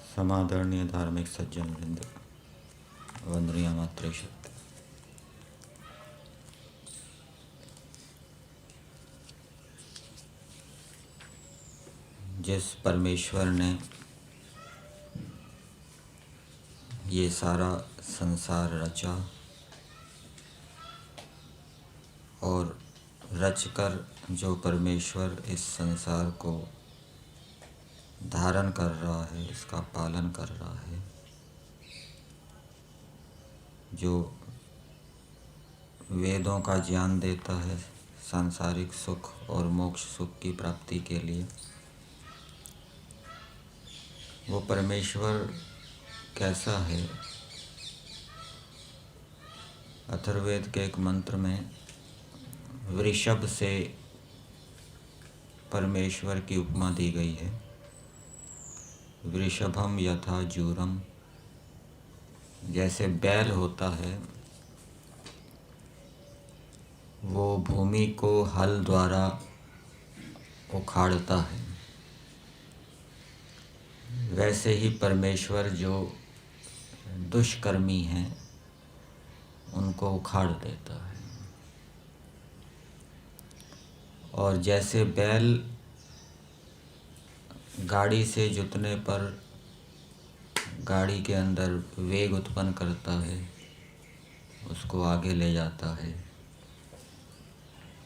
समादरणीय धार्मिक सज्जन वृंद, वंदनीय मातृशक्ति। जिस परमेश्वर ने ये सारा संसार रचा और रचकर जो परमेश्वर इस संसार को धारण कर रहा है, इसका पालन कर रहा है, जो वेदों का ज्ञान देता है सांसारिक सुख और मोक्ष सुख की प्राप्ति के लिए, वो परमेश्वर कैसा है। अथर्ववेद के एक मंत्र में वृषभ से परमेश्वर की उपमा दी गई है। वृषभम यथा जूरम, जैसे बैल होता है वो भूमि को हल द्वारा उखाड़ता है, वैसे ही परमेश्वर जो दुष्कर्मी हैं उनको उखाड़ देता है। और जैसे बैल गाड़ी से जुतने पर गाड़ी के अंदर वेग उत्पन्न करता है, उसको आगे ले जाता है,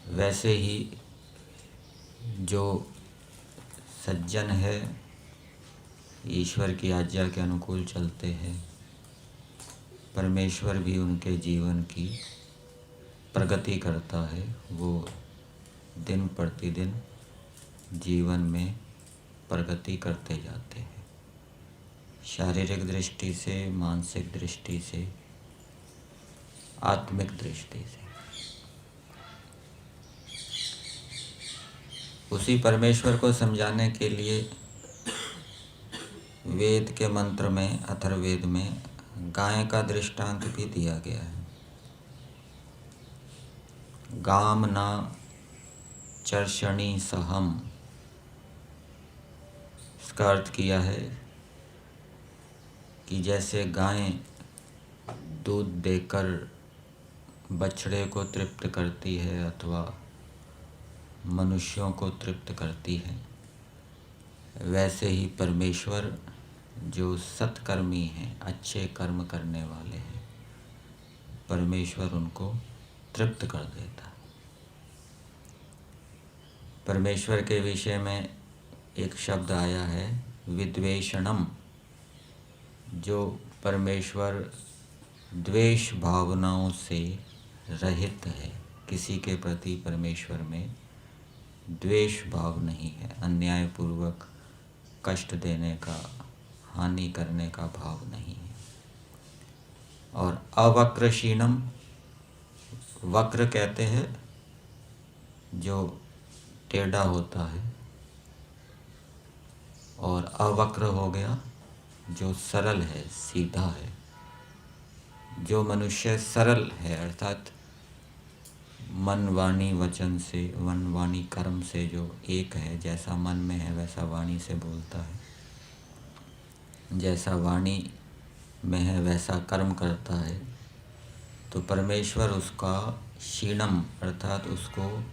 वैसे ही जो सज्जन है ईश्वर की आज्ञा के अनुकूल चलते हैं, परमेश्वर भी उनके जीवन की प्रगति करता है। वो दिन प्रतिदिन जीवन में प्रगति करते जाते हैं, शारीरिक दृष्टि से, मानसिक दृष्टि से, आत्मिक दृष्टि से। उसी परमेश्वर को समझाने के लिए वेद के मंत्र में, अथर्ववेद में गाय का दृष्टांत भी दिया गया है। गाम ना चर्षणी सहम, इसका अर्थ किया है कि जैसे गाय दूध देकर बछड़े को तृप्त करती है अथवा मनुष्यों को तृप्त करती है, वैसे ही परमेश्वर जो सत्कर्मी हैं, अच्छे कर्म करने वाले हैं, परमेश्वर उनको तृप्त कर देता है। परमेश्वर के विषय में एक शब्द आया है विद्वेषणम, जो परमेश्वर द्वेष भावनाओं से रहित है। किसी के प्रति परमेश्वर में द्वेष भाव नहीं है, अन्यायपूर्वक कष्ट देने का, हानि करने का भाव नहीं है। और अवक्रशीणम, वक्र कहते हैं जो टेढ़ा होता है, और अवक्र हो गया जो सरल है, सीधा है। जो मनुष्य सरल है अर्थात मन वाणी वचन से, मन वाणी कर्म से जो एक है, जैसा मन में है वैसा वाणी से बोलता है, जैसा वाणी में है वैसा कर्म करता है, तो परमेश्वर उसका शीणम अर्थात उसको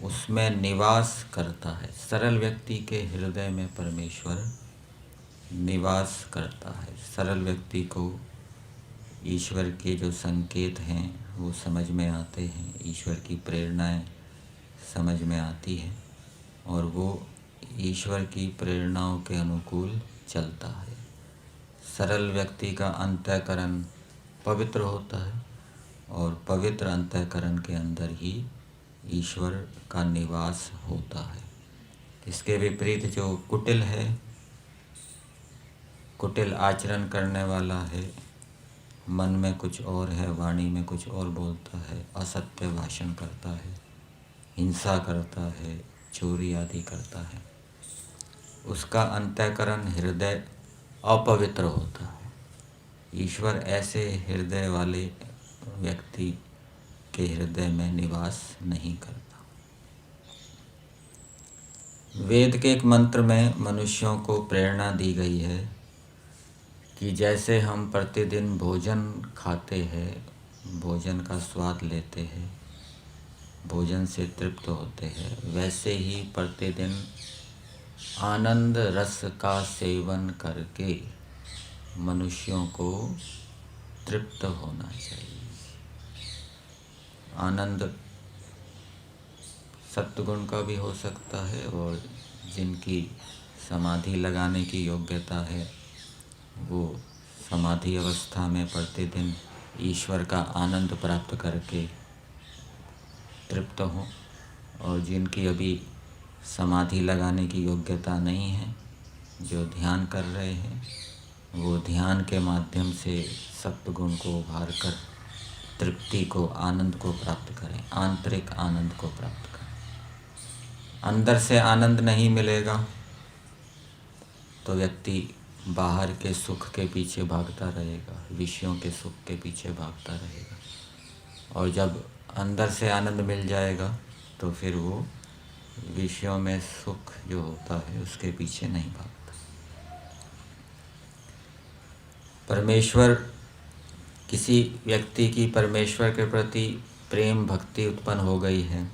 उसमें निवास करता है। सरल व्यक्ति के हृदय में परमेश्वर निवास करता है। सरल व्यक्ति को ईश्वर के जो संकेत हैं वो समझ में आते हैं, ईश्वर की प्रेरणाएं समझ में आती हैं और वो ईश्वर की प्रेरणाओं के अनुकूल चलता है। सरल व्यक्ति का अंतःकरण पवित्र होता है और पवित्र अंतःकरण के अंदर ही ईश्वर का निवास होता है। इसके विपरीत जो कुटिल है, कुटिल आचरण करने वाला है, मन में कुछ और है, वाणी में कुछ और बोलता है, असत्य भाषण करता है, हिंसा करता है, चोरी आदि करता है, उसका अंतःकरण हृदय अपवित्र होता है। ईश्वर ऐसे हृदय वाले व्यक्ति के हृदय में निवास नहीं करता। वेद के एक मंत्र में मनुष्यों को प्रेरणा दी गई है कि जैसे हम प्रतिदिन भोजन खाते हैं, भोजन का स्वाद लेते हैं, भोजन से तृप्त होते हैं, वैसे ही प्रतिदिन आनंद रस का सेवन करके मनुष्यों को तृप्त होना चाहिए। आनंद सत्वगुण का भी हो सकता है, और जिनकी समाधि लगाने की योग्यता है वो समाधि अवस्था में प्रतिदिन ईश्वर का आनंद प्राप्त करके तृप्त हों, और जिनकी अभी समाधि लगाने की योग्यता नहीं है, जो ध्यान कर रहे हैं, वो ध्यान के माध्यम से सत्वगुण को उभार कर तृप्ति को, आनंद को प्राप्त करें, आंतरिक आनंद को प्राप्त करें। अंदर से आनंद नहीं मिलेगा तो व्यक्ति बाहर के सुख के पीछे भागता रहेगा, विषयों के सुख के पीछे भागता रहेगा, और जब अंदर से आनंद मिल जाएगा तो फिर वो विषयों में सुख जो होता है उसके पीछे नहीं भागता। परमेश्वर, किसी व्यक्ति की परमेश्वर के प्रति प्रेम भक्ति उत्पन्न हो गई है,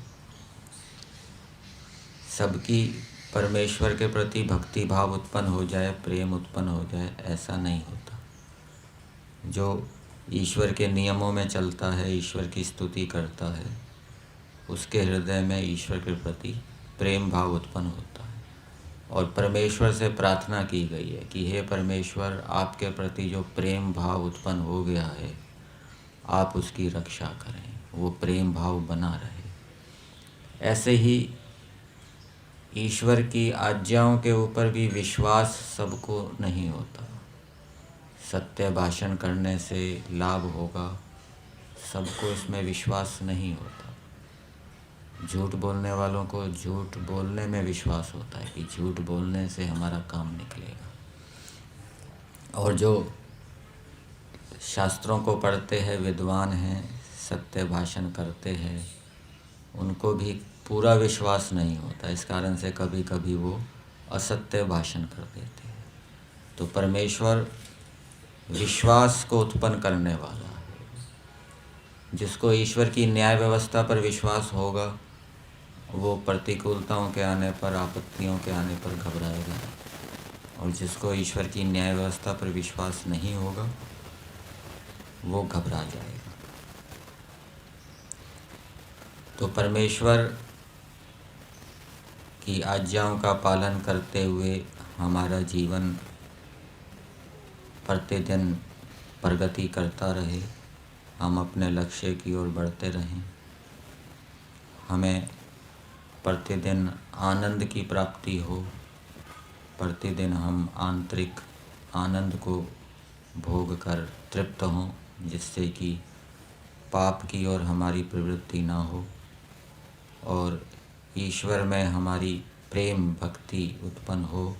सबकी परमेश्वर के प्रति भक्ति भाव उत्पन्न हो जाए, प्रेम उत्पन्न हो जाए, ऐसा नहीं होता। जो ईश्वर के नियमों में चलता है, ईश्वर की स्तुति करता है, उसके हृदय में ईश्वर के प्रति प्रेम भाव उत्पन्न होता है, और परमेश्वर से प्रार्थना की गई है कि हे परमेश्वर, आपके प्रति जो प्रेम भाव उत्पन्न हो गया है आप उसकी रक्षा करें, वो प्रेम भाव बना रहे। ऐसे ही ईश्वर की आज्ञाओं के ऊपर भी विश्वास सबको नहीं होता। सत्य भाषण करने से लाभ होगा, सबको इसमें विश्वास नहीं होता। झूठ बोलने वालों को झूठ बोलने में विश्वास होता है कि झूठ बोलने से हमारा काम निकलेगा, और जो शास्त्रों को पढ़ते हैं, विद्वान हैं, सत्य भाषण करते हैं, उनको भी पूरा विश्वास नहीं होता। इस कारण से कभी कभी वो असत्य भाषण कर देते हैं। तो परमेश्वर विश्वास को उत्पन्न करने वाला है। जिसको ईश्वर की न्याय व्यवस्था पर विश्वास होगा वो प्रतिकूलताओं के आने पर, आपत्तियों के आने पर घबराएगा, और जिसको ईश्वर की न्याय व्यवस्था पर विश्वास नहीं होगा वो घबरा जाएगा। तो परमेश्वर की आज्ञाओं का पालन करते हुए हमारा जीवन प्रतिदिन प्रगति करता रहे, हम अपने लक्ष्य की ओर बढ़ते रहें, हमें प्रतिदिन आनंद की प्राप्ति हो, प्रतिदिन हम आंतरिक आनंद को भोग कर तृप्त हों, जिससे कि पाप की ओर हमारी प्रवृत्ति ना हो, और ईश्वर में हमारी प्रेम भक्ति उत्पन्न हो,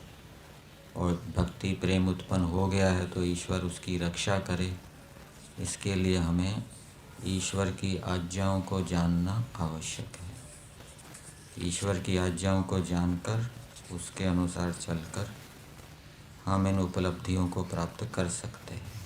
और भक्ति प्रेम उत्पन्न हो गया है तो ईश्वर उसकी रक्षा करे। इसके लिए हमें ईश्वर की आज्ञाओं को जानना आवश्यक है। ईश्वर की आज्ञाओं को जानकर उसके अनुसार चलकर हम इन उपलब्धियों को प्राप्त कर सकते हैं।